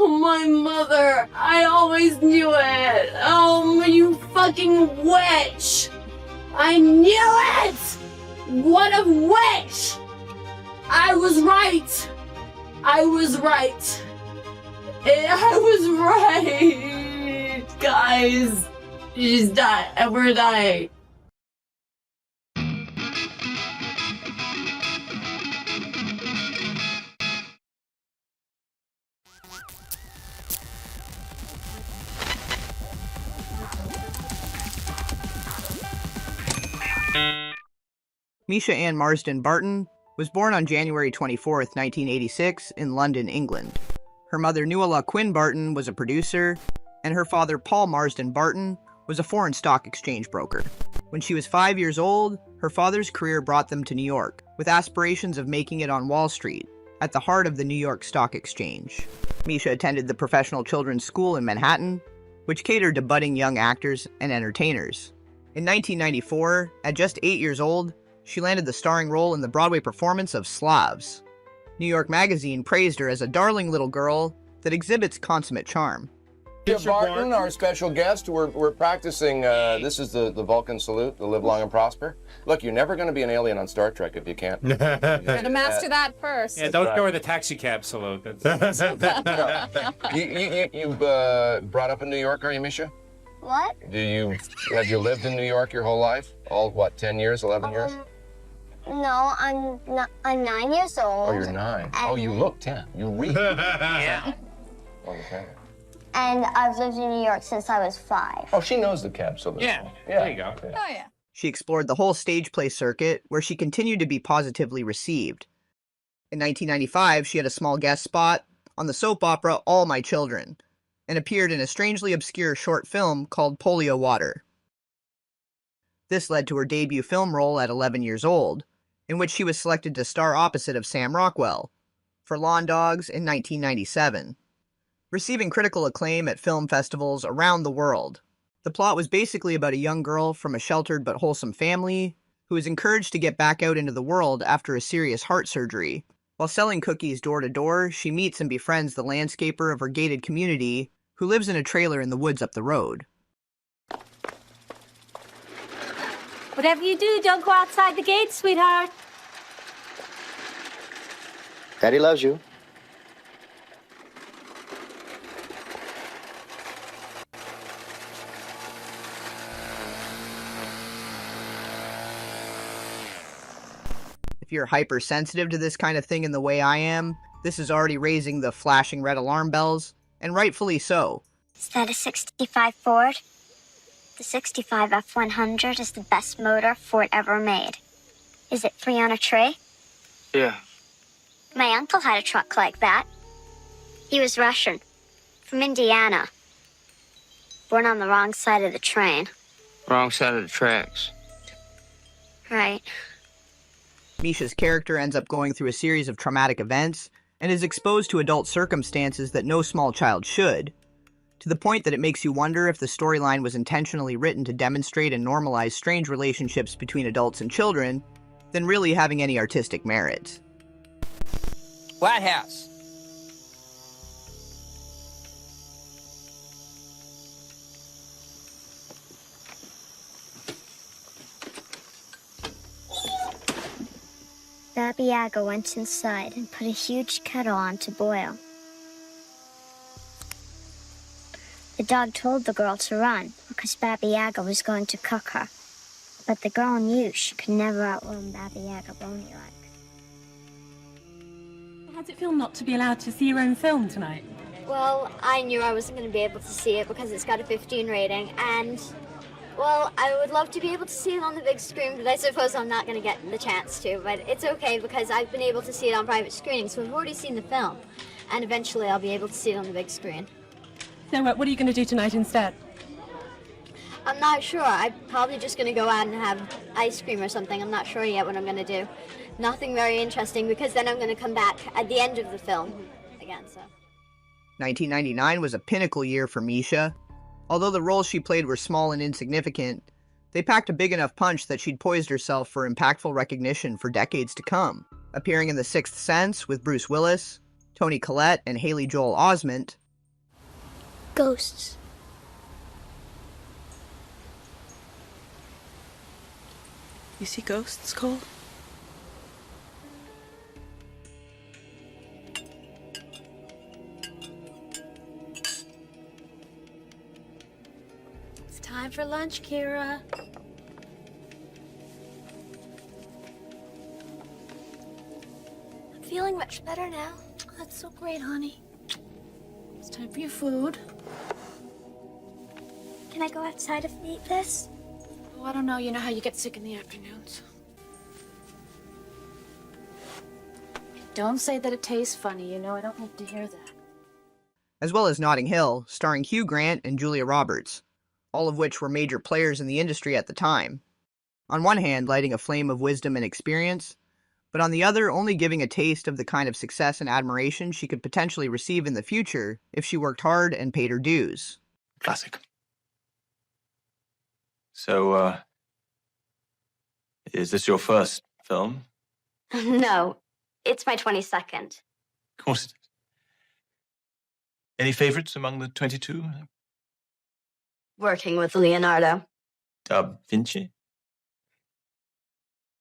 Oh, my mother! I always knew it! Oh, you fucking witch! I knew it! What a witch! I was right! I was right! I was right! Guys! She's dying. We're dying. Mischa Ann Marsden Barton was born on January 24, 1986, in London, England. Her mother, Nuala Quinn Barton, was a producer, and her father, Paul Marsden Barton, was a foreign stock exchange broker. When she was 5 years old, her father's career brought them to New York, with aspirations of making it on Wall Street, at the heart of the New York Stock Exchange. Mischa attended the Professional Children's School in Manhattan, which catered to budding young actors and entertainers. In 1994, at just 8 years old, she landed the starring role in the Broadway performance of Slavs. New York Magazine praised her as a darling little girl that exhibits consummate charm. Mischa Barton, our special guest. We're practicing, this is the Vulcan salute, the live long and prosper. Look, you're never going to be an alien on Star Trek if you can't. You're gonna master that first. Yeah, don't go with the taxi cab salute. You brought up in New York, are you, Mischa? What? Have you lived in New York your whole life? All, what, 10 years, 11 years? No, I'm 9 years old. Oh, you're 9. Oh, you look 10. You read. Yeah. Okay. And I've lived in New York since I was 5. Oh, she knows the cab salute. Yeah, there you go. Yeah. Oh, yeah. She explored the whole stage play circuit, where she continued to be positively received. In 1995, she had a small guest spot on the soap opera All My Children, and appeared in a strangely obscure short film called Polio Water. This led to her debut film role at 11 years old, in which she was selected to star opposite of Sam Rockwell for Lawn Dogs in 1997. Receiving critical acclaim at film festivals around the world, the plot was basically about a young girl from a sheltered but wholesome family who is encouraged to get back out into the world after a serious heart surgery. While selling cookies door to door, she meets and befriends the landscaper of her gated community, who lives in a trailer in the woods up the road. Whatever you do, don't go outside the gate, sweetheart. Daddy loves you. If you're hypersensitive to this kind of thing in the way I am, this is already raising the flashing red alarm bells, and rightfully so. Is that a 65 Ford? The 65 F100 is the best motor Ford ever made. Is it 3 on a tree? Yeah. My uncle had a truck like that. He was Russian, from Indiana. Born on the wrong side of the train. Wrong side of the tracks. Right. Mischa's character ends up going through a series of traumatic events and is exposed to adult circumstances that no small child should, to the point that it makes you wonder if the storyline was intentionally written to demonstrate and normalize strange relationships between adults and children, than really having any artistic merit. White House. Baba Yaga went inside and put a huge kettle on to boil. The dog told the girl to run because Baba Yaga was going to cook her. But the girl knew she could never outrun Baba Yaga Boney like. How does it feel not to be allowed to see your own film tonight? Well, I knew I wasn't going to be able to see it because it's got a 15 rating, and, well, I would love to be able to see it on the big screen, but I suppose I'm not going to get the chance to. But it's okay because I've been able to see it on private screenings, so I've already seen the film, and eventually I'll be able to see it on the big screen. So what are you going to do tonight instead? I'm not sure. I'm probably just going to go out and have ice cream or something. I'm not sure yet what I'm going to do. Nothing very interesting, because then I'm going to come back at the end of the film again, so. 1999 was a pinnacle year for Mischa. Although the roles she played were small and insignificant, they packed a big enough punch that she'd poised herself for impactful recognition for decades to come. Appearing in The Sixth Sense with Bruce Willis, Toni Collette, and Haley Joel Osment, ghosts. You see ghosts, Cole? It's time for lunch, Kira. I'm feeling much better now. That's so great, honey. It's time for your food. Can I go outside if we eat this? Oh, I don't know. You know how you get sick in the afternoons. Don't say that it tastes funny. You know I don't like to hear that. As well as Notting Hill, starring Hugh Grant and Julia Roberts, all of which were major players in the industry at the time. On one hand, lighting a flame of wisdom and experience, but on the other, only giving a taste of the kind of success and admiration she could potentially receive in the future if she worked hard and paid her dues. Classic. So, is this your first film? No, it's my 22nd. Of course it is. Any favorites among the 22? Working with Leonardo. Da Vinci?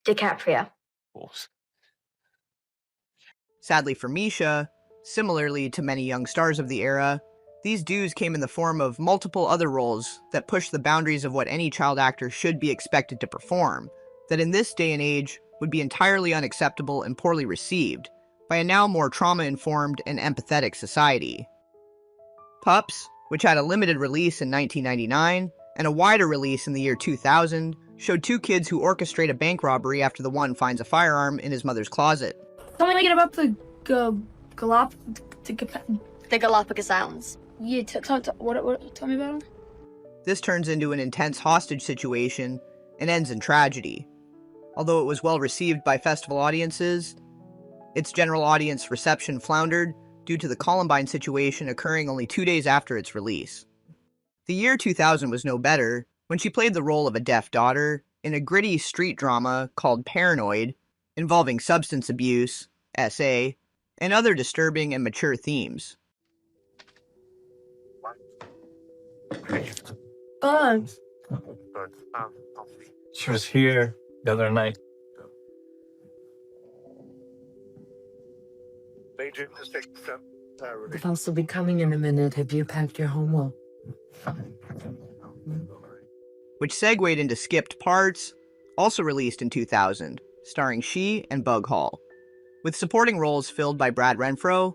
DiCaprio. Of course. Sadly for Mischa, similarly to many young stars of the era, these dues came in the form of multiple other roles that pushed the boundaries of what any child actor should be expected to perform, that in this day and age would be entirely unacceptable and poorly received by a now more trauma-informed and empathetic society. Pups, which had a limited release in 1999 and a wider release in the year 2000, showed two kids who orchestrate a bank robbery after the one finds a firearm in his mother's closet. Tell me about the Galapagos Islands. Yeah, tell me about them. This turns into an intense hostage situation and ends in tragedy. Although it was well received by festival audiences, its general audience reception floundered due to the Columbine situation occurring only 2 days after its release. The year 2000 was no better when she played the role of a deaf daughter in a gritty street drama called Paranoid, involving substance abuse, SA, and other disturbing and mature themes. She was here the other night. The bus will be coming in a minute. Have you packed your homework? Which segued into Skipped Parts, also released in 2000, starring she and Bug Hall, with supporting roles filled by Brad Renfro,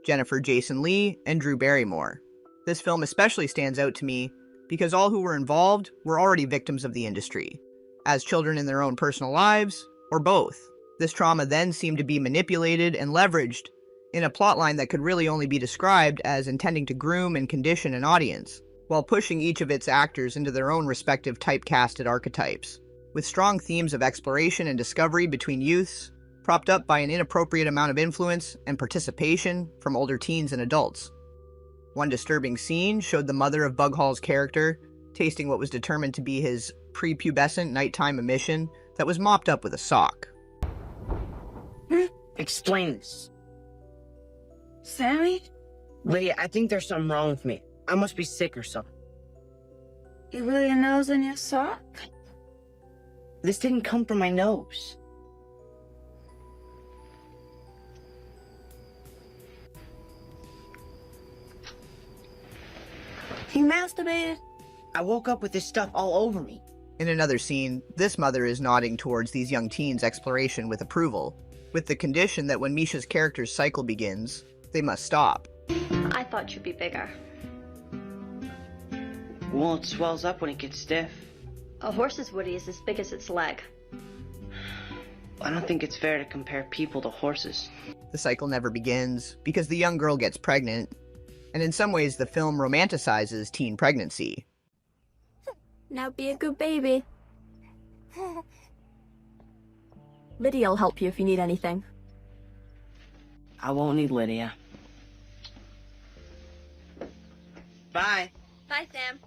Jennifer Jason Leigh, and Drew Barrymore. This film especially stands out to me because all who were involved were already victims of the industry, as children in their own personal lives, or both. This trauma then seemed to be manipulated and leveraged in a plotline that could really only be described as intending to groom and condition an audience, while pushing each of its actors into their own respective typecasted archetypes, with strong themes of exploration and discovery between youths, propped up by an inappropriate amount of influence and participation from older teens and adults. One disturbing scene showed the mother of Bug Hall's character tasting what was determined to be his prepubescent nighttime emission that was mopped up with a sock. Explain this. Sammy? Lydia, I think there's something wrong with me. I must be sick or something. You really a nose in your sock? This didn't come from my nose. You masturbated? I woke up with this stuff all over me. In another scene, this mother is nodding towards these young teens' exploration with approval, with the condition that when Mischa's character's cycle begins, they must stop. I thought you'd be bigger. Well, it swells up when it gets stiff. A horse's woody is as big as its leg. I don't think it's fair to compare people to horses. The cycle never begins because the young girl gets pregnant, and in some ways the film romanticizes teen pregnancy. Now be a good baby. Lydia'll help you if you need anything. I won't need Lydia. Bye. Bye, Sam.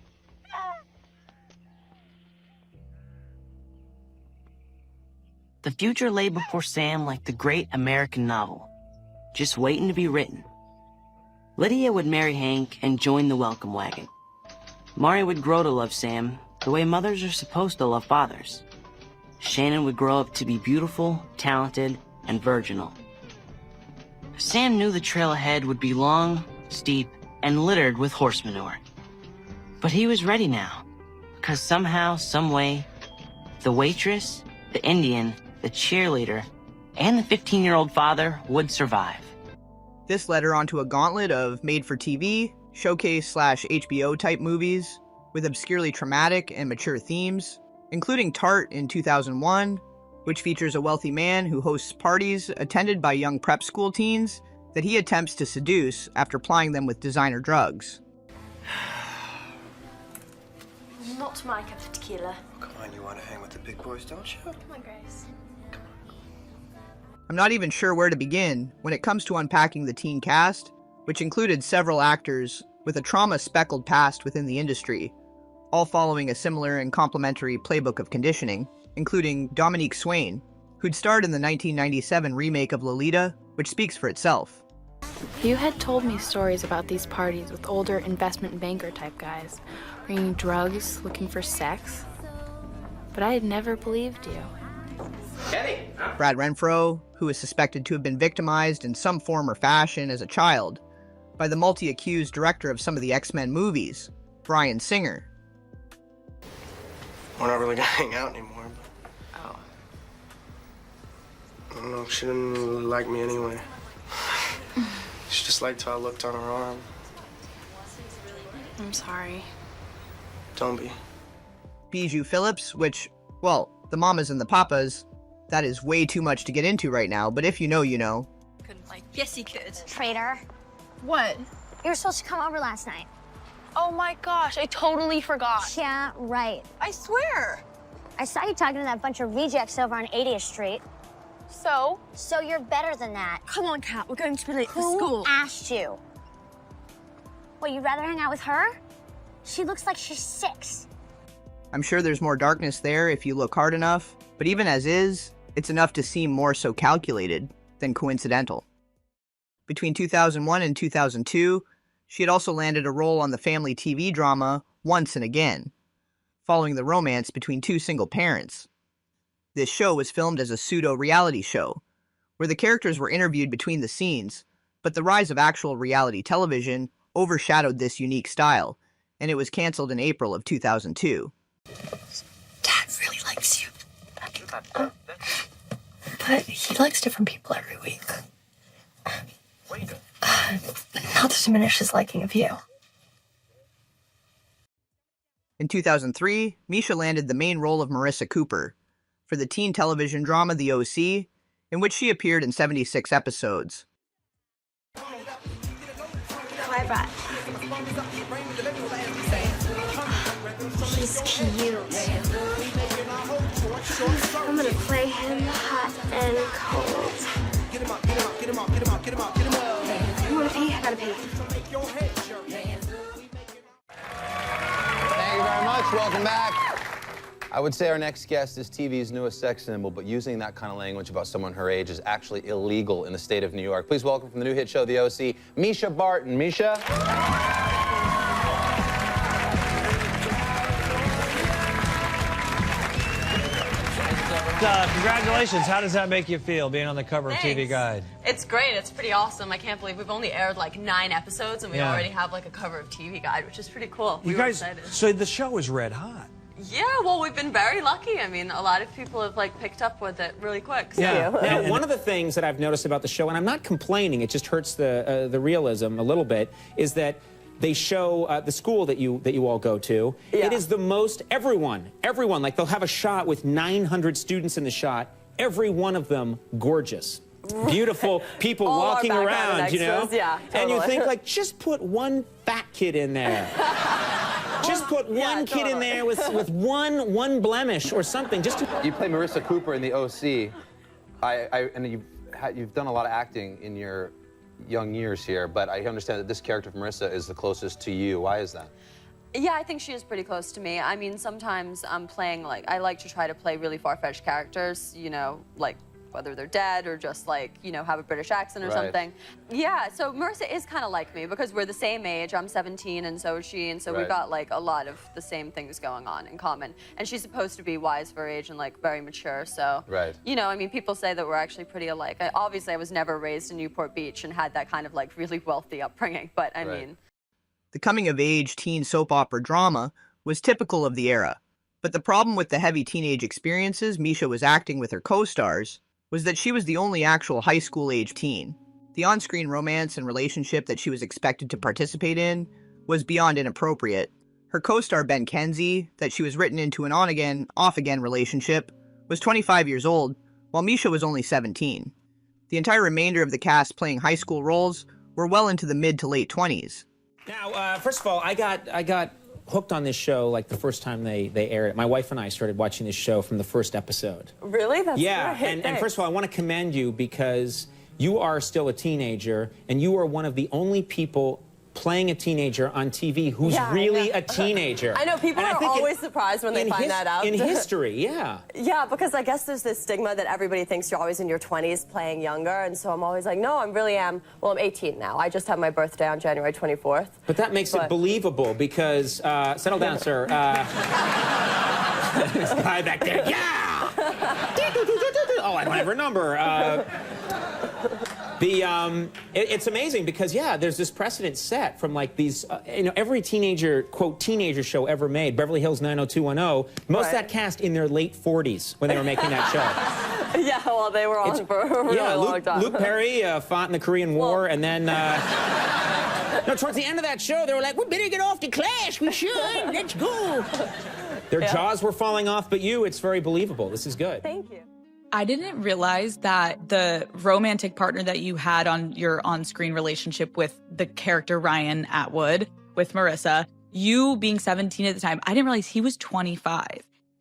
The future lay before Sam like the great American novel, just waiting to be written. Lydia would marry Hank and join the welcome wagon. Mari would grow to love Sam the way mothers are supposed to love fathers. Shannon would grow up to be beautiful, talented, and virginal. Sam knew the trail ahead would be long, steep, and littered with horse manure. But he was ready now, because somehow, someway, the waitress, the Indian, the cheerleader, and the 15-year-old father would survive. This led her onto a gauntlet of made-for-TV, showcase/HBO type movies with obscurely traumatic and mature themes, including Tart in 2001, which features a wealthy man who hosts parties attended by young prep school teens that he attempts to seduce after plying them with designer drugs. Not my cup of tequila. Come on, you want to hang with the big boys, don't you? Come on, Grace. I'm not even sure where to begin when it comes to unpacking the teen cast, which included several actors with a trauma-speckled past within the industry, all following a similar and complementary playbook of conditioning, including Dominique Swain, who'd starred in the 1997 remake of Lolita, which speaks for itself. You had told me stories about these parties with older investment banker type guys, bringing drugs, looking for sex, but I had never believed you. Brad Renfro, who is suspected to have been victimized in some form or fashion as a child by the multi-accused director of some of the X-Men movies, Bryan Singer. We're not really gonna hang out anymore, but... Oh. I don't know, she didn't really like me anyway. She just liked how I looked on her arm. I'm sorry. Don't be. Bijou Phillips, which, well, the mamas and the papas, that is way too much to get into right now, but if you know, you know. Couldn't like. Yes, he could. Traitor. What? You were supposed to come over last night. Oh my gosh, I totally forgot. Yeah, right. I swear. I saw you talking to that bunch of rejects over on 80th Street. So? So you're better than that. Come on, Kat, we're going to be late for Who school. asked you? Well, you'd rather hang out with her? She looks like she's 6. I'm sure there's more darkness there if you look hard enough, but even as is, it's enough to seem more so calculated than coincidental. Between 2001 and 2002, she had also landed a role on the family TV drama Once and Again, following the romance between two single parents. This show was filmed as a pseudo-reality show, where the characters were interviewed between the scenes, but the rise of actual reality television overshadowed this unique style, and it was canceled in April of 2002. Dad really likes you. But he likes different people every week. What are you doing? Not to diminish his liking of you. In 2003, Mischa landed the main role of Marissa Cooper for the teen television drama The OC, in which she appeared in 76 episodes. Hi, Brad. He's cute. I'm gonna play him hot and cold. You wanna pee? I gotta pee. Thank you very much. Welcome back. I would say our next guest is TV's newest sex symbol, but using that kind of language about someone her age is actually illegal in the state of New York. Please welcome from the new hit show, The OC, Mischa Barton. Mischa? Congratulations. How does that make you feel, being on the cover of TV Guide? It's great. It's pretty awesome. I can't believe we've only aired like 9 episodes and we Yeah. already have like a cover of TV Guide, which is pretty cool. You We were guys, excited. so the show is red hot. Yeah, well, we've been very lucky. I mean, a lot of people have like picked up with it really quick. So. Now, one of the things that I've noticed about the show, and I'm not complaining, it just hurts the realism a little bit, is that they show the school that you all go to. Yeah. It is the most, everyone, like they'll have a shot with 900 students in the shot, every one of them gorgeous. Beautiful people All our walking background around, you know? extras, yeah, And you totally. think, like, just put one fat kid in there. Just put one kid in there with one blemish or something. Just to... You play Marissa Cooper in The OC. And you've done a lot of acting in your young years here, but I understand that this character of Marissa is the closest to you. Why is that? Yeah, I think she is pretty close to me. I mean, sometimes I'm playing, like, I like to try to play really far-fetched characters, you know, like whether they're dead or just like, you know, have a British accent or Right. something. Yeah, so Marissa is kind of like me because we're the same age. I'm 17 and so is she, and so we've Right. got like a lot of the same things going on in common. And she's supposed to be wise for her age and like very mature, so. Right. You know, I mean, people say that we're actually pretty alike. Obviously, I was never raised in Newport Beach and had that kind of like really wealthy upbringing, but I Right. mean. The coming-of-age teen soap opera drama was typical of the era, but the problem with the heavy teenage experiences Mischa was acting with her co-stars was that she was the only actual high school-age teen. The on-screen romance and relationship that she was expected to participate in was beyond inappropriate. Her co-star Ben Kenzie, that she was written into an on-again, off-again relationship, was 25 years old, while Mischa was only 17. The entire remainder of the cast playing high school roles were well into the mid to late 20s. Now, first of all, I got hooked on this show like the first time they aired it. My wife and I started watching this show from the first episode. Really? That's Yeah, great. and first of all, I want to commend you because you are still a teenager, and you are one of the only people playing a teenager on TV who's Yeah, I really know. a teenager. I know, people And I are think always surprised when they find that out. In history, yeah. Yeah, because I guess there's this stigma that everybody thinks you're always in your 20s playing younger, and so I'm always like, no, I really am. Well, I'm 18 now. I just had my birthday on January 24th. But that makes it believable because, settle down, sir. This guy back there, yeah! Oh, I don't have her number. It's amazing because, yeah, there's this precedent set from like these, you know, every teenager, quote, teenager show ever made, Beverly Hills 90210, most of that cast in their late 40s when they were making that show. Yeah, well, they were on for a really long time. Luke Perry fought in the Korean War, and then, no, towards the end of that show, they were like, we better get off to class, we should, let's go. Their jaws were falling off, but it's very believable. This is good. Thank you. I didn't realize that the romantic partner that you had on your on-screen relationship with the character Ryan Atwood, with Marissa, you being 17 at the time, I didn't realize he was 25.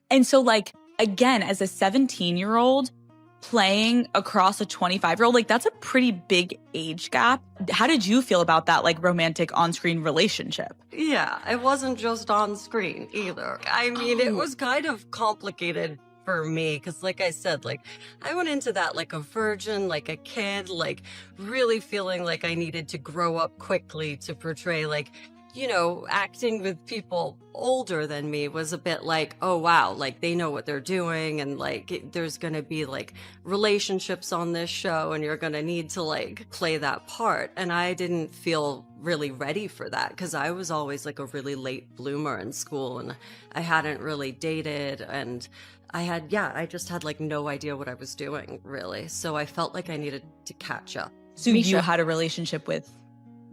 And so, like, again, as a 17-year-old playing across a 25-year-old, like, that's a pretty big age gap. How did you feel about that, like, romantic on-screen relationship? Yeah, it wasn't just on screen either. I mean, it was kind of complicated for me because, like I said, like I went into that like a virgin, like a kid, like really feeling like I needed to grow up quickly to portray, like, you know, acting with people older than me was a bit like, oh wow, like they know what they're doing, and like there's gonna be like relationships on this show and you're gonna need to like play that part. And I didn't feel really ready for that because I was always like a really late bloomer in school and I hadn't really dated, and I just had like no idea what I was doing really. So I felt like I needed to catch up. So you had a relationship with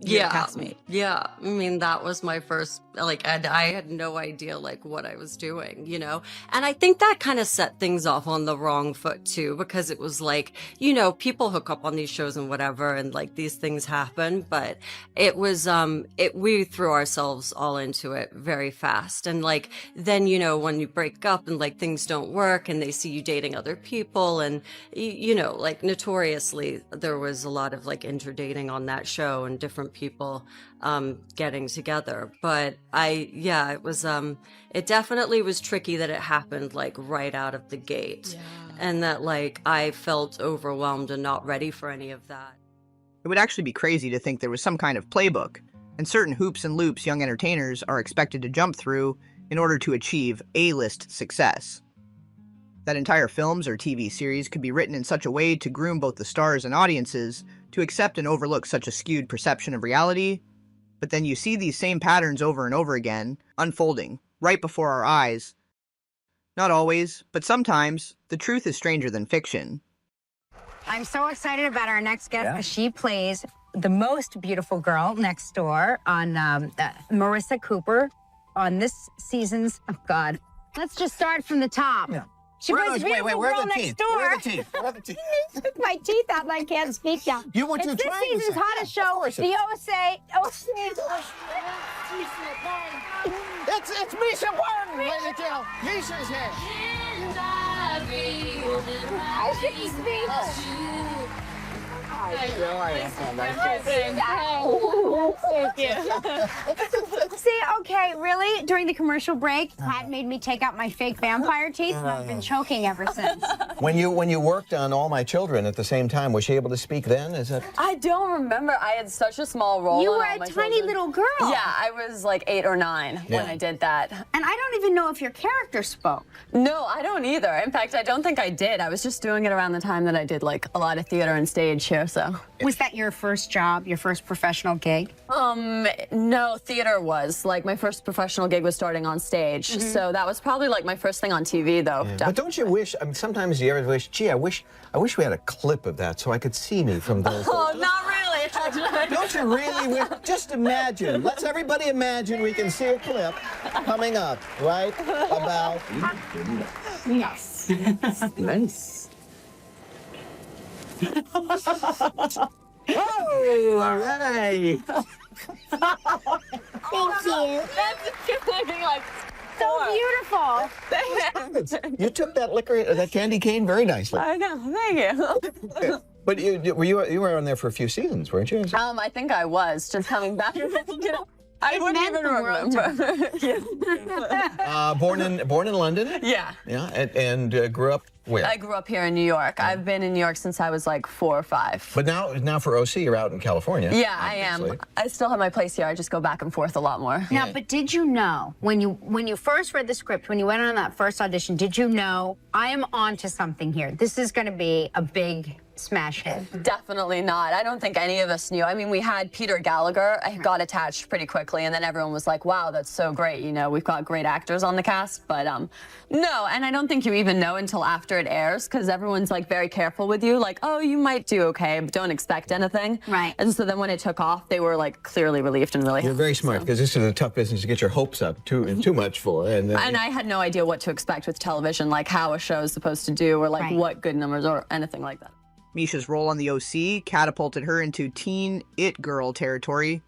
your castmate? Yeah. I mean, that was my first, like, and I had no idea like what I was doing, you know? And I think that kind of set things off on the wrong foot too, because it was like, you know, people hook up on these shows and whatever, and like these things happen, but it was, we threw ourselves all into it very fast. And like, then, you know, when you break up and like things don't work and they see you dating other people, and, you know, like notoriously there was a lot of like interdating on that show and different people getting together. But it was it definitely was tricky that it happened like right out of the gate, and that like I felt overwhelmed and not ready for any of that. It would actually be crazy to think there was some kind of playbook, and certain hoops and loops young entertainers are expected to jump through in order to achieve A-list success. That entire films or TV series could be written in such a way to groom both the stars and audiences to accept and overlook such a skewed perception of reality, but then you see these same patterns over and over again, unfolding, right before our eyes. Not always, but sometimes, the truth is stranger than fiction. I'm so excited about our next guest because she plays the most beautiful girl next door on Marissa Cooper on this season's, oh God. Let's just start from the top. Yeah. She plays the beautiful girl next door. Where are the teeth? Where are the teeth? Took my teeth out and I can't speak now. You were too It's this trying to season's say. hottest show, Of course the OSA. It's Mischa Barton, ladies and gentlemen. Mischa's here. I shouldn't speak. See, okay, really? During the commercial break, Pat made me take out my fake vampire teeth, and I've been choking ever since. When you worked on All My Children at the same time, was she able to speak then? Is that? I don't remember. I had such a small role. You in were All a My tiny Children. little girl. Yeah, I was like 8 or 9 when I did that. And I don't even know if your character spoke. No, I don't either. In fact, I don't think I did. I was just doing it around the time that I did like a lot of theater and stage here, so. Was that your first job, your first professional gig? No, theater was. Like, my first professional gig was starting on stage. So that was probably like my first thing on TV, though. Yeah. But don't you wish, I mean, sometimes you ever wish, gee, I wish we had a clip of that so I could see me from those days. Oh, not really, actually. Don't you really wish? Just imagine. Let's everybody imagine we can see a clip coming up, right? About... Yes. Nice. Oh, all right. Thank you. That's looking like so beautiful. You took that liquor, that candy cane very nicely. I know, thank you. But you were on there for a few seasons, weren't you? I think I was just coming back. I wouldn't even remember. Born in London. Yeah. Yeah, and grew up where? I grew up here in New York. I've been in New York since I was like 4 or 5. But now for OC, you're out in California. Yeah, I am. I still have my place here. I just go back and forth a lot more. Now, but did you know, when you first read the script, when you went on that first audition, did you know, I am onto something here? This is going to be a big smash hit. Definitely not. I don't think any of us knew. I mean, we had Peter Gallagher. I got attached pretty quickly, and then everyone was like, wow, that's so great. You know, we've got great actors on the cast. But no, and I don't think you even know until after it airs, because everyone's like very careful with you. Like, oh, you might do okay, but don't expect anything. Right. And so then when it took off, they were like clearly relieved and really You're very smart, because this is a tough business to get your hopes up too much for. And I had no idea what to expect with television, like how a show is supposed to do, or like what good numbers or anything like that. Mischa's role on the OC catapulted her into teen it girl territory,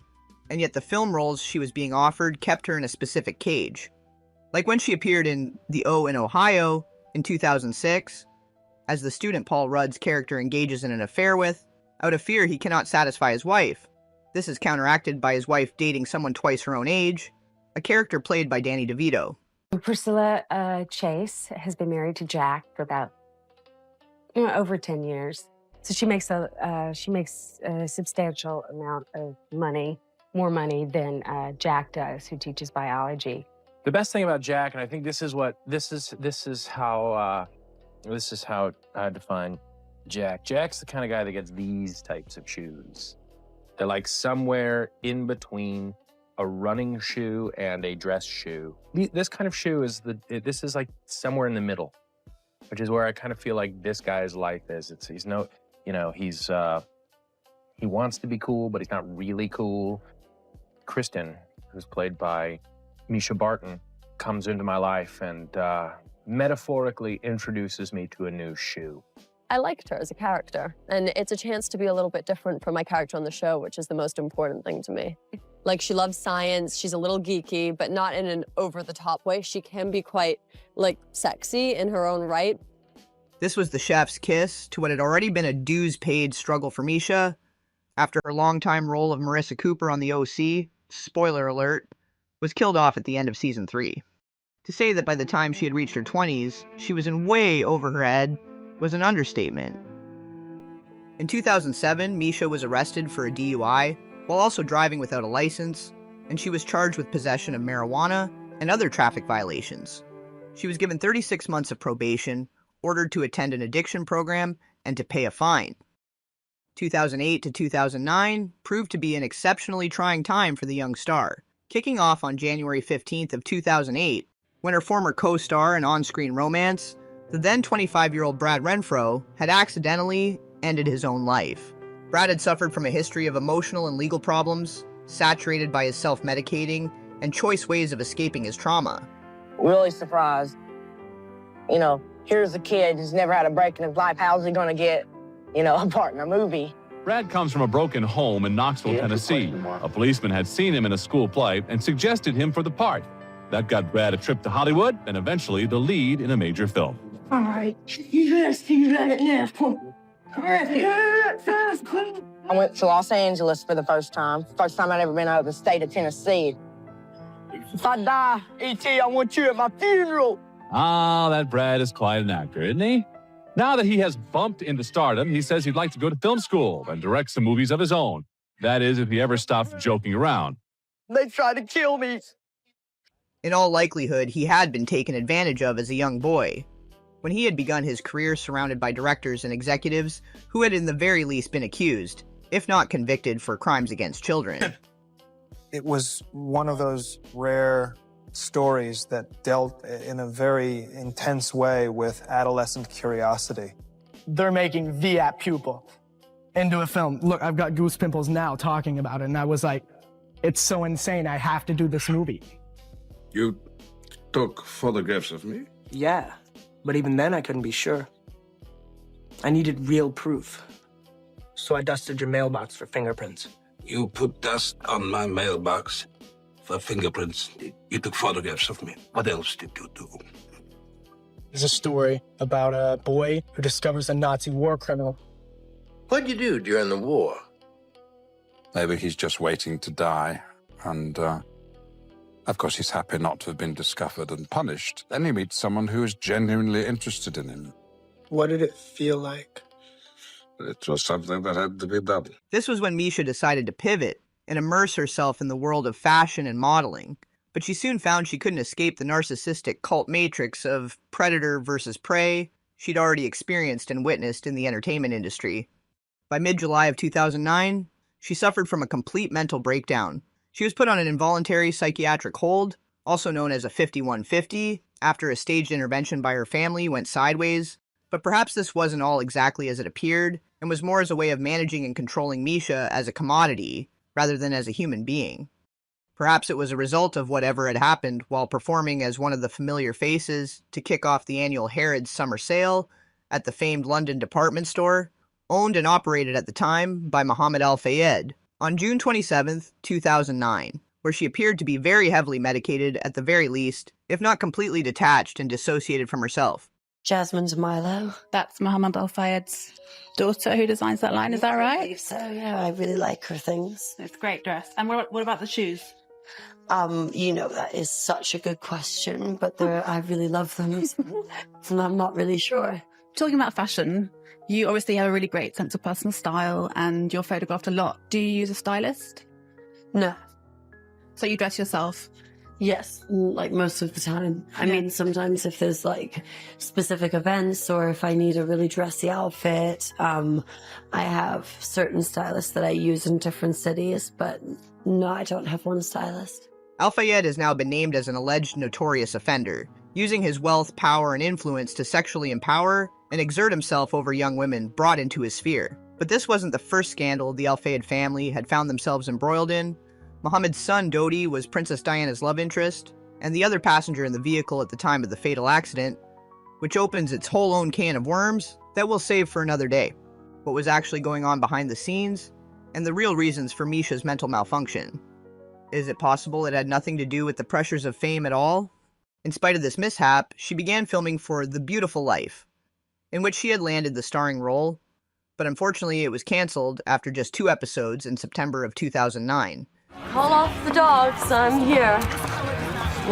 and yet the film roles she was being offered kept her in a specific cage. Like when she appeared in The O in Ohio in 2006, as the student Paul Rudd's character engages in an affair with, out of fear he cannot satisfy his wife. This is counteracted by his wife dating someone twice her own age, a character played by Danny DeVito. Priscilla Chase has been married to Jack for about over 10 years. So she makes a substantial amount of money, more money than Jack does, who teaches biology. The best thing about Jack, and I think this is how I define Jack. Jack's the kind of guy that gets these types of shoes. They're like somewhere in between a running shoe and a dress shoe. This kind of shoe is this is like somewhere in the middle, which is where I kind of feel like this guy's life is. He's no, you know, he wants to be cool, but he's not really cool. Kristen, who's played by Mischa Barton, comes into my life and metaphorically introduces me to a new shoe. I liked her as a character, and it's a chance to be a little bit different from my character on the show, which is the most important thing to me. Like, she loves science, she's a little geeky, but not in an over-the-top way. She can be quite, like, sexy in her own right. This was the chef's kiss to what had already been a dues-paid struggle for Mischa. After her longtime role of Marissa Cooper on the OC, spoiler alert, was killed off at the end of season 3. To say that by the time she had reached her 20s, she was in way over her head was an understatement. In 2007, Mischa was arrested for a DUI while also driving without a license, and she was charged with possession of marijuana and other traffic violations. She was given 36 months of probation, ordered to attend an addiction program, and to pay a fine. 2008 to 2009 proved to be an exceptionally trying time for the young star, kicking off on January 15th of 2008, when her former co-star and on-screen romance, the then 25-year-old Brad Renfro, had accidentally ended his own life. Brad had suffered from a history of emotional and legal problems, saturated by his self-medicating and choice ways of escaping his trauma. Really surprised. You know, here's a kid who's never had a break in his life. How's he gonna get, you know, a part in a movie? Brad comes from a broken home in Knoxville, Tennessee. A policeman had seen him in a school play and suggested him for the part. That got Brad a trip to Hollywood and eventually the lead in a major film. All right, you gotta see right now. I went to Los Angeles for the first time. First time I'd ever been out of the state of Tennessee. If I die, E.T., I want you at my funeral. Ah, that Brad is quite an actor, isn't he? Now that he has bumped into stardom, he says he'd like to go to film school and direct some movies of his own. That is, if he ever stops joking around. They tried to kill me. In all likelihood, he had been taken advantage of as a young boy, when he had begun his career surrounded by directors and executives who had in the very least been accused, if not convicted, for crimes against children. It was one of those rare stories that dealt in a very intense way with adolescent curiosity. They're making the app pupil into a film. Look, I've got goose pimples now talking about it, and I was like, it's so insane, I have to do this movie. You took photographs of me? Yeah, but even then I couldn't be sure. I needed real proof. So I dusted your mailbox for fingerprints. You put dust on my mailbox for fingerprints. You took photographs of me. What else did you do? There's a story about a boy who discovers a Nazi war criminal. What'd you do during the war? Maybe he's just waiting to die, and, of course, he's happy not to have been discovered and punished. Then he meets someone who is genuinely interested in him. What did it feel like? It was something that had to be done. This was when Mischa decided to pivot and immerse herself in the world of fashion and modeling, but she soon found she couldn't escape the narcissistic cult matrix of predator versus prey she'd already experienced and witnessed in the entertainment industry. By mid-July of 2009, she suffered from a complete mental breakdown. She was put on an involuntary psychiatric hold, also known as a 5150, after a staged intervention by her family went sideways. But perhaps this wasn't all exactly as it appeared, and was more as a way of managing and controlling Mischa as a commodity, rather than as a human being. Perhaps it was a result of whatever had happened while performing as one of the familiar faces to kick off the annual Harrods summer sale at the famed London department store, owned and operated at the time by Mohammed Al-Fayed, on June 27, 2009, where she appeared to be very heavily medicated at the very least, if not completely detached and dissociated from herself. Jasmine's Milo. That's Mohammed Al-Fayed's daughter who designs that line, is that right? I believe so, yeah. I really like her things. It's a great dress. And what about the shoes? You know, that is such a good question, but I really love them, and I'm not really sure. Talking about fashion, you obviously have a really great sense of personal style, and you're photographed a lot. Do you use a stylist? No. So you dress yourself? Yes, like most of the time. I mean, sometimes if there's like specific events or if I need a really dressy outfit, I have certain stylists that I use in different cities, but no, I don't have one stylist. Al-Fayed has now been named as an alleged notorious offender, using his wealth, power, and influence to sexually empower and exert himself over young women brought into his sphere. But this wasn't the first scandal the Al-Fayed family had found themselves embroiled in. Mohammed's son, Dodi, was Princess Diana's love interest, and the other passenger in the vehicle at the time of the fatal accident, which opens its whole own can of worms that we'll save for another day. What was actually going on behind the scenes, and the real reasons for Mischa's mental malfunction. Is it possible it had nothing to do with the pressures of fame at all? In spite of this mishap, she began filming for The Beautiful Life, in which she had landed the starring role, but unfortunately it was cancelled after just 2 episodes in September of 2009. Call off the dogs, I'm here.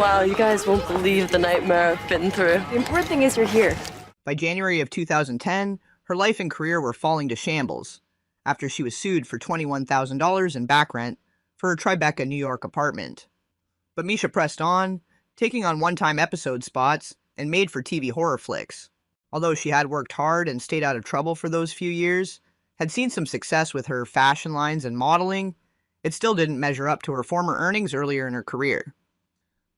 Wow, you guys won't believe the nightmare I've been through. The important thing is you're here. By January of 2010, her life and career were falling to shambles, after she was sued for $21,000 in back rent for her Tribeca, New York apartment. But Mischa pressed on, taking on one-time episode spots and made-for-TV horror flicks. Although she had worked hard and stayed out of trouble for those few years, had seen some success with her fashion lines and modeling, it still didn't measure up to her former earnings earlier in her career.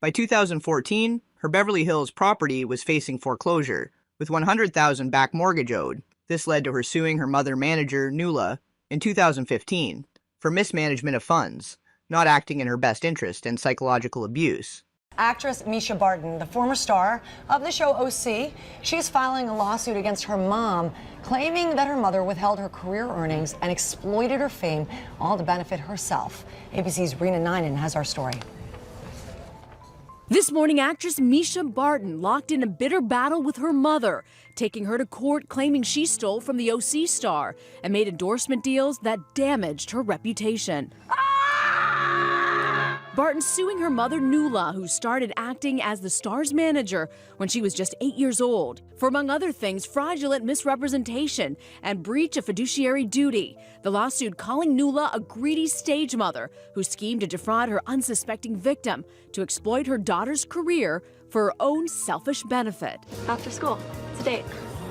By 2014, her Beverly Hills property was facing foreclosure, with $100,000 back mortgage owed. This led to her suing her mother manager, Nuala, in 2015 for mismanagement of funds, not acting in her best interest, and psychological abuse. Actress Mischa Barton, the former star of the show OC, she's filing a lawsuit against her mom, claiming that her mother withheld her career earnings and exploited her fame, all to benefit herself. ABC's Rena Ninen has our story. This morning, actress Mischa Barton locked in a bitter battle with her mother, taking her to court claiming she stole from the OC star and made endorsement deals that damaged her reputation. Barton suing her mother, Nuala, who started acting as the star's manager when she was just 8 years old, for, among other things, fraudulent misrepresentation and breach of fiduciary duty. The lawsuit calling Nuala a greedy stage mother who schemed to defraud her unsuspecting victim to exploit her daughter's career for her own selfish benefit. After school, it's a date.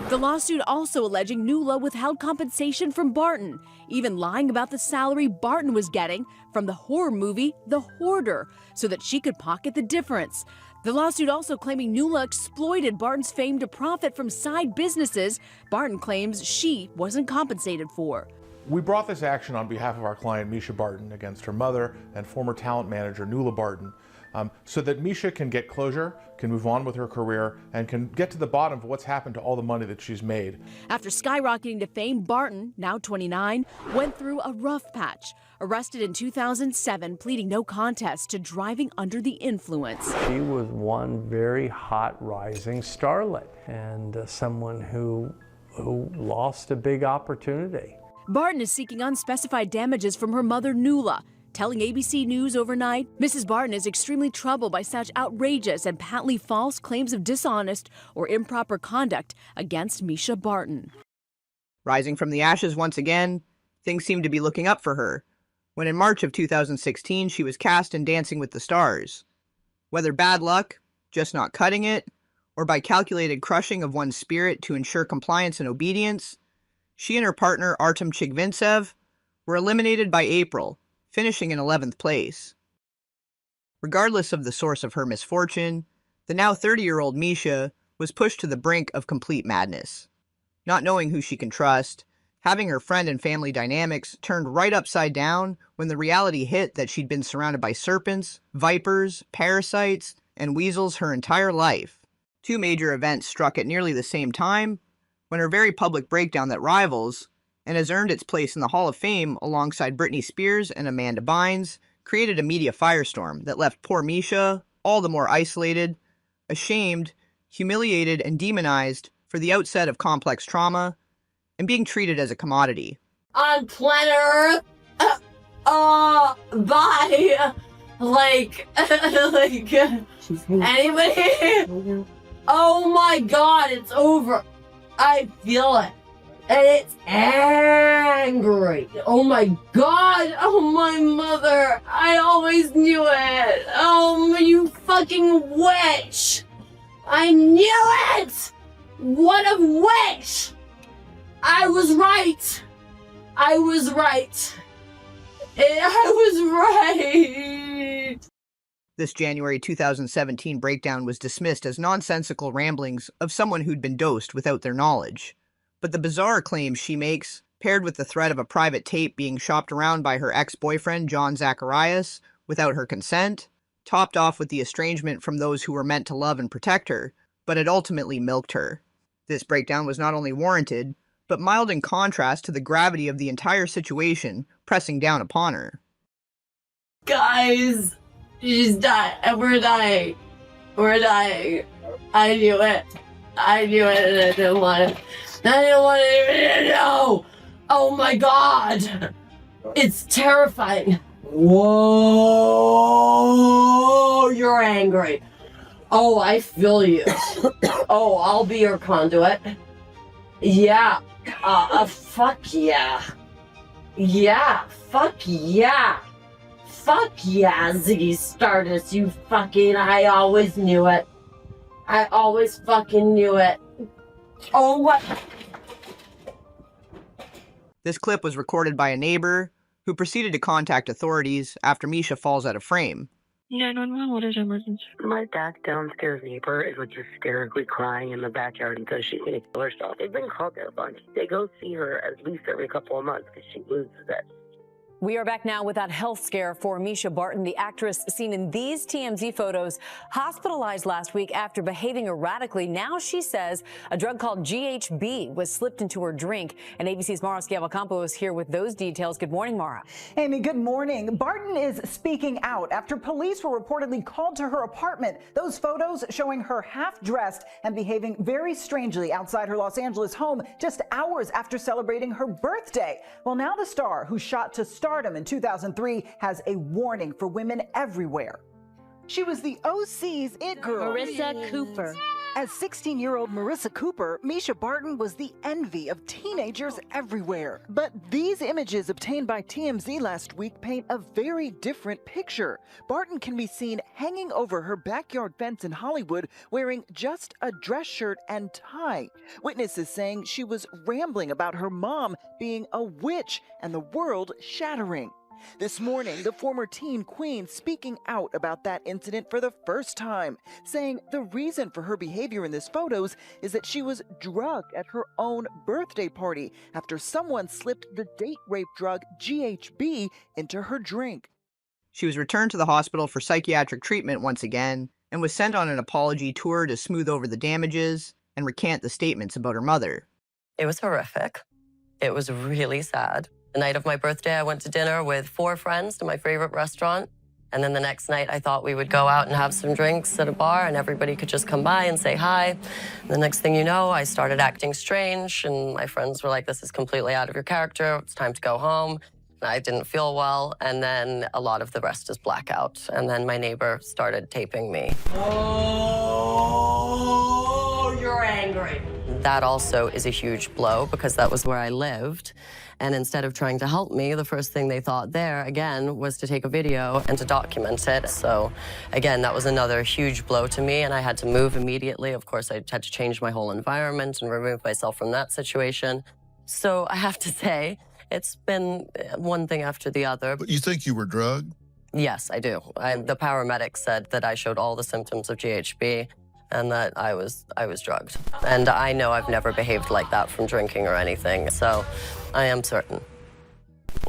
The lawsuit also alleging Nuala withheld compensation from Barton, even lying about the salary Barton was getting from the horror movie The Hoarder so that she could pocket the difference. The lawsuit also claiming Nuala exploited Barton's fame to profit from side businesses Barton claims she wasn't compensated for. We brought this action on behalf of our client, Mischa Barton, against her mother and former talent manager, Nuala Barton, so that Mischa can get closure, can move on with her career, and can get to the bottom of what's happened to all the money that she's made. After skyrocketing to fame, Barton, now 29, went through a rough patch. Arrested in 2007, pleading no contest to driving under the influence. She was one very hot rising starlet and someone who lost a big opportunity. Barton is seeking unspecified damages from her mother, Nuala. Telling ABC News overnight, Mrs. Barton is extremely troubled by such outrageous and patently false claims of dishonest or improper conduct against Mischa Barton. Rising from the ashes once again, things seem to be looking up for her, when in March of 2016 she was cast in Dancing with the Stars. Whether bad luck, just not cutting it, or by calculated crushing of one's spirit to ensure compliance and obedience, she and her partner Artem Chigvintsev were eliminated by April, finishing in 11th place. Regardless of the source of her misfortune, the now 30-year-old Mischa was pushed to the brink of complete madness. Not knowing who she can trust, having her friend and family dynamics turned right upside down when the reality hit that she'd been surrounded by serpents, vipers, parasites, and weasels her entire life. Two major events struck at nearly the same time when her very public breakdown that rivals, and has earned its place in the Hall of Fame alongside Britney Spears and Amanda Bynes, created a media firestorm that left poor Mischa all the more isolated, ashamed, humiliated, and demonized for the outset of complex trauma, and being treated as a commodity. On planet Earth, bye. Like anybody? Oh my God, it's over. I feel it. And it's angry. Oh my God. Oh my mother. I always knew it. Oh, you fucking witch. I knew it. What a witch. I was right. I was right. I was right. This January 2017 breakdown was dismissed as nonsensical ramblings of someone who'd been dosed without their knowledge. But the bizarre claims she makes, paired with the threat of a private tape being shopped around by her ex-boyfriend John Zacharias without her consent, topped off with the estrangement from those who were meant to love and protect her, but had ultimately milked her. This breakdown was not only warranted, but mild in contrast to the gravity of the entire situation pressing down upon her. Guys, she's dying. We're dying. We're dying. I knew it. I knew it and I didn't want it. I didn't want to know. Oh my God. It's terrifying. Whoa, you're angry. Oh, I feel you. Oh, I'll be your conduit. Yeah. Fuck yeah. Yeah. Fuck yeah. Fuck yeah, Ziggy Stardust, you fucking, I always knew it. I always fucking knew it. Oh, what? This clip was recorded by a neighbor who proceeded to contact authorities after Mischa falls out of frame. 911, what is emergency? My back downstairs neighbor is like hysterically crying in the backyard and says she's going to kill herself. They've been called there a bunch. They go see her at least every couple of months because she loses it. We are back now with that health scare for Mischa Barton, the actress seen in these TMZ photos, hospitalized last week after behaving erratically. Now she says a drug called GHB was slipped into her drink. And ABC's Mara Schiavocampo is here with those details. Good morning, Mara. Amy, good morning. Barton is speaking out after police were reportedly called to her apartment. Those photos showing her half-dressed and behaving very strangely outside her Los Angeles home just hours after celebrating her birthday. Well, now the star, who shot to stardom in 2003, has a warning for women everywhere. She was the OC's it girl. Marissa Cooper. As 16-year-old Marissa Cooper, Mischa Barton was the envy of teenagers everywhere. But these images obtained by TMZ last week paint a very different picture. Barton can be seen hanging over her backyard fence in Hollywood wearing just a dress shirt and tie. Witnesses saying she was rambling about her mom being a witch and the world shattering. This morning, the former teen queen speaking out about that incident for the first time, saying the reason for her behavior in these photos is that she was drugged at her own birthday party after someone slipped the date rape drug GHB into her drink. She was returned to the hospital for psychiatric treatment once again and was sent on an apology tour to smooth over the damages and recant the statements about her mother. It was horrific. It was really sad. The night of my birthday, I went to dinner with 4 friends to my favorite restaurant. And then the next night, I thought we would go out and have some drinks at a bar and everybody could just come by and say hi. And the next thing you know, I started acting strange and my friends were like, this is completely out of your character. It's time to go home. And I didn't feel well. And then a lot of the rest is blackout. And then my neighbor started taping me. Oh, you're angry. That also is a huge blow because that was where I lived. And instead of trying to help me, the first thing they thought there, again, was to take a video and to document it. So, again, that was another huge blow to me, and I had to move immediately. Of course, I had to change my whole environment and remove myself from that situation. So I have to say, it's been one thing after the other. But you think you were drugged? Yes, I do. The paramedic said that I showed all the symptoms of GHB and that I was drugged. And I know I've never behaved like that from drinking or anything, so I am certain.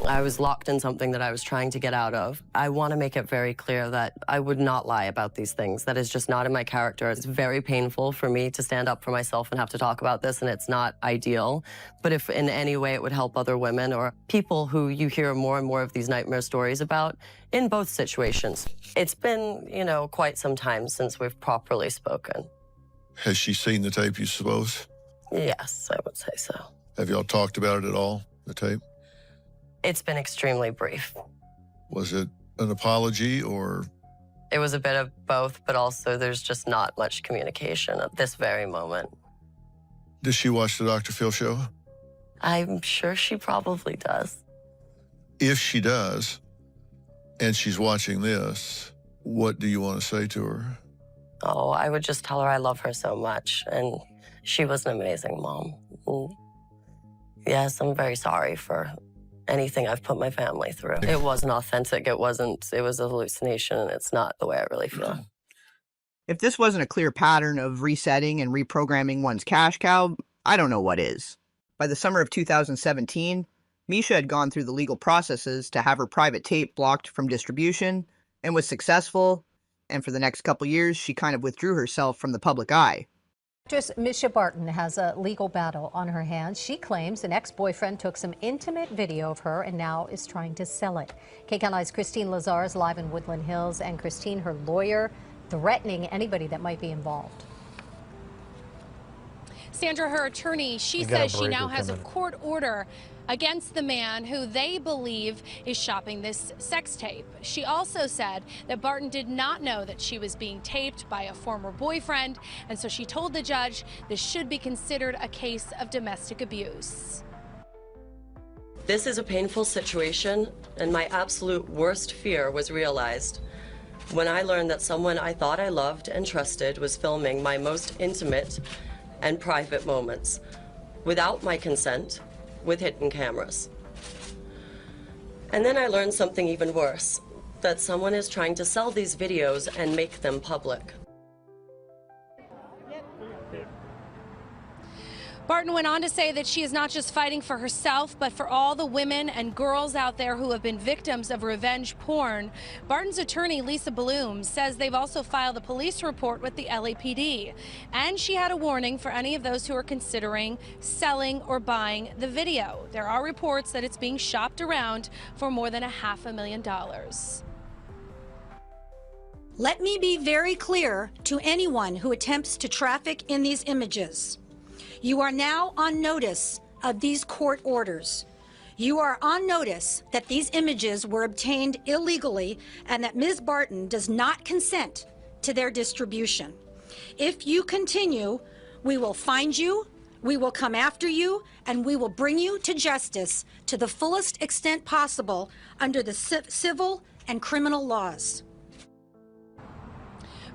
I was locked in something that I was trying to get out of. I want to make it very clear that I would not lie about these things. That is just not in my character. It's very painful for me to stand up for myself and have to talk about this, and it's not ideal. But if in any way it would help other women or people who you hear more and more of these nightmare stories about, in both situations. It's been, quite some time since we've properly spoken. Has she seen the tape, you suppose? Yes, I would say so. Have y'all talked about it at all, the tape? It's been extremely brief. Was it an apology or? It was a bit of both, but also there's just not much communication at this very moment. Does she watch the Dr. Phil show? I'm sure she probably does. If she does, and she's watching this, what do you want to say to her? Oh, I would just tell her I love her so much, and she was an amazing mom. And yes, I'm very sorry for anything I've put my family through. It wasn't authentic. It was a hallucination, and it's not the way I really feel. If this wasn't a clear pattern of resetting and reprogramming one's cash cow, I don't know what is. By the summer of 2017, Mischa had gone through the legal processes to have her private tape blocked from distribution and was successful, and for the next couple years, she kind of withdrew herself from the public eye. Actress Mischa Barton has a legal battle on her hands. She claims an ex-boyfriend took some intimate video of her and now is trying to sell it. KCAL9's Christine Lazar is live in Woodland Hills, and Christine, her lawyer, threatening anybody that might be involved. Sandra, her attorney, she says she now has a court order against the man who they believe is shopping this sex tape. She also said that Barton did not know that she was being taped by a former boyfriend, and so she told the judge this should be considered a case of domestic abuse. This is a painful situation, and my absolute worst fear was realized when I learned that someone I thought I loved and trusted was filming my most intimate and private moments without my consent, with hidden cameras. And then I learned something even worse, that someone is trying to sell these videos and make them public. Barton went on to say that she is not just fighting for herself, but for all the women and girls out there who have been victims of revenge porn. Barton's attorney, Lisa Bloom, says they've also filed a police report with the LAPD. And she had a warning for any of those who are considering selling or buying the video. There are reports that it's being shopped around for more than $500,000. Let me be very clear to anyone who attempts to traffic in these images. You are now on notice of these court orders. You are on notice that these images were obtained illegally and that Ms. Barton does not consent to their distribution. If you continue, we will find you, we will come after you, and we will bring you to justice to the fullest extent possible under the civil and criminal laws.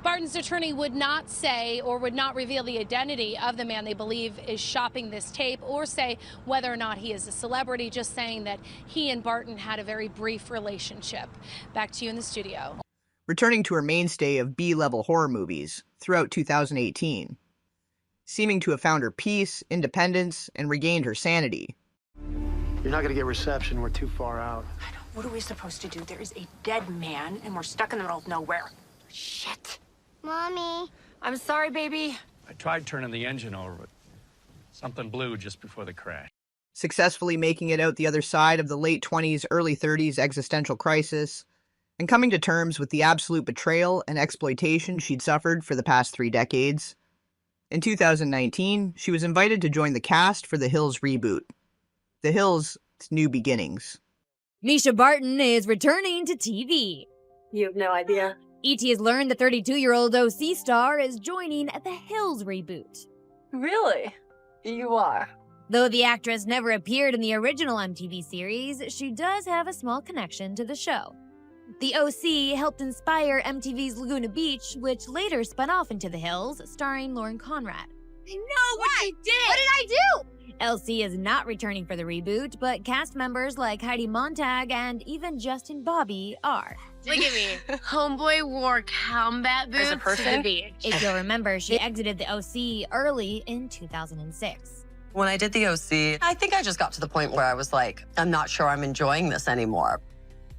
Barton's attorney would not say or would not reveal the identity of the man they believe is shopping this tape or say whether or not he is a celebrity, just saying that he and Barton had a very brief relationship. Back to you in the studio. Returning to her mainstay of B-level horror movies throughout 2018, seeming to have found her peace, independence, and regained her sanity. You're not going to get reception. We're too far out. What are we supposed to do? There is a dead man, and we're stuck in the middle of nowhere. Shit. Mommy. I'm sorry, baby. I tried turning the engine over, but something blew just before the crash. Successfully making it out the other side of the late 20s, early 30s existential crisis, and coming to terms with the absolute betrayal and exploitation she'd suffered for the past 3 decades. In 2019, she was invited to join the cast for The Hills reboot. The Hills' New Beginnings. Mischa Barton is returning to TV. You have no idea. ET has learned the 32-year-old OC star is joining The Hills reboot. Really? You are? Though the actress never appeared in the original MTV series, she does have a small connection to the show. The OC helped inspire MTV's Laguna Beach, which later spun off into The Hills, starring Lauren Conrad. I know what you did! What did I do? LC is not returning for the reboot, but cast members like Heidi Montag and even Justin Bobby are. Look at me. Homeboy wore combat boots As a person? to the beach. If you'll remember, she exited the OC early in 2006. When I did the OC, I think I just got to the point where I was like, I'm not sure I'm enjoying this anymore.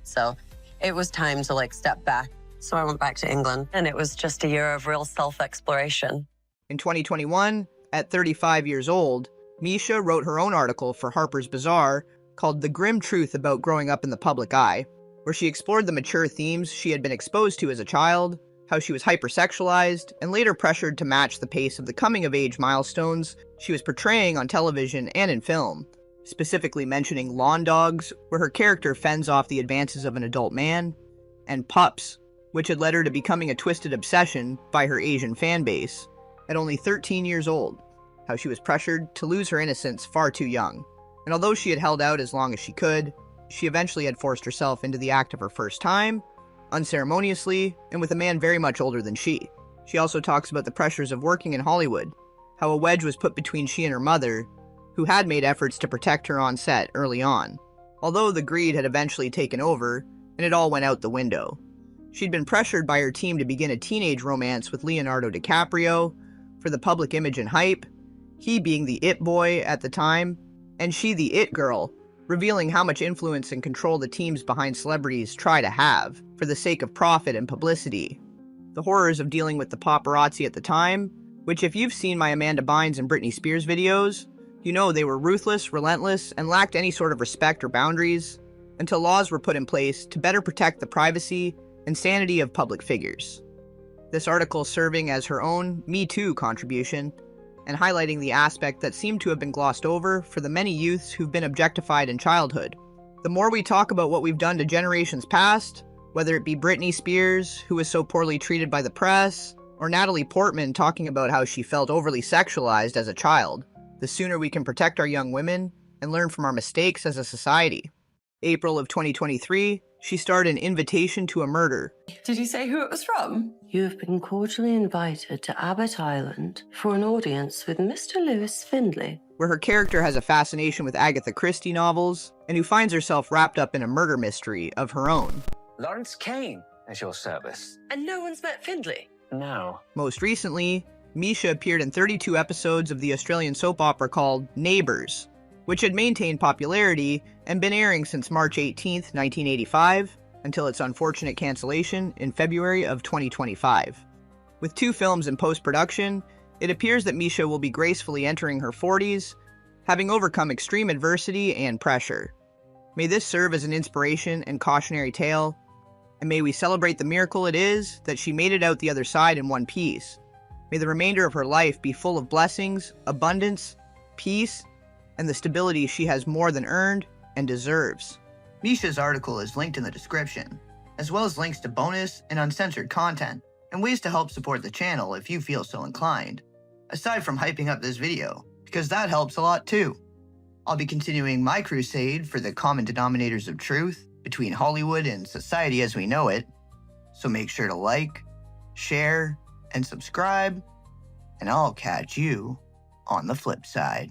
So it was time to step back. So I went back to England, and it was just a year of real self-exploration. In 2021, at 35 years old, Mischa wrote her own article for Harper's Bazaar called The Grim Truth About Growing Up in the Public Eye, where she explored the mature themes she had been exposed to as a child, how she was hypersexualized, and later pressured to match the pace of the coming-of-age milestones she was portraying on television and in film, specifically mentioning Lawn Dogs, where her character fends off the advances of an adult man, and Pups, which had led her to becoming a twisted obsession by her Asian fan base at only 13 years old, how she was pressured to lose her innocence far too young. And although she had held out as long as she could, she eventually had forced herself into the act of her first time, unceremoniously, and with a man very much older than she. She also talks about the pressures of working in Hollywood, how a wedge was put between she and her mother, who had made efforts to protect her on set early on, although the greed had eventually taken over, and it all went out the window. She'd been pressured by her team to begin a teenage romance with Leonardo DiCaprio for the public image and hype, he being the it boy at the time, and she the it girl, revealing how much influence and control the teams behind celebrities try to have for the sake of profit and publicity. The horrors of dealing with the paparazzi at the time, which if you've seen my Amanda Bynes and Britney Spears videos, you know they were ruthless, relentless, and lacked any sort of respect or boundaries, until laws were put in place to better protect the privacy and sanity of public figures. This article serving as her own Me Too contribution, and highlighting the aspect that seemed to have been glossed over for the many youths who've been objectified in childhood. The more we talk about what we've done to generations past, whether it be Britney Spears, who was so poorly treated by the press, or Natalie Portman talking about how she felt overly sexualized as a child, the sooner we can protect our young women and learn from our mistakes as a society. April of 2023, she starred in Invitation to a Murder. Did you say who it was from? You have been cordially invited to Abbott Island for an audience with Mr. Lewis Findlay, where her character has a fascination with Agatha Christie novels, and who finds herself wrapped up in a murder mystery of her own. Lawrence Kane at your service. And no one's met Findlay? No. Most recently, Mischa appeared in 32 episodes of the Australian soap opera called Neighbours, which had maintained popularity and been airing since March 18, 1985, until its unfortunate cancellation in February of 2025. With 2 films in post-production, it appears that Mischa will be gracefully entering her 40s, having overcome extreme adversity and pressure. May this serve as an inspiration and cautionary tale, and may we celebrate the miracle it is that she made it out the other side in one piece. May the remainder of her life be full of blessings, abundance, peace, and the stability she has more than earned and deserves. Mischa's article is linked in the description, as well as links to bonus and uncensored content, and ways to help support the channel if you feel so inclined, aside from hyping up this video, because that helps a lot too. I'll be continuing my crusade for the common denominators of truth between Hollywood and society as we know it, so make sure to like, share, and subscribe, and I'll catch you on the flip side.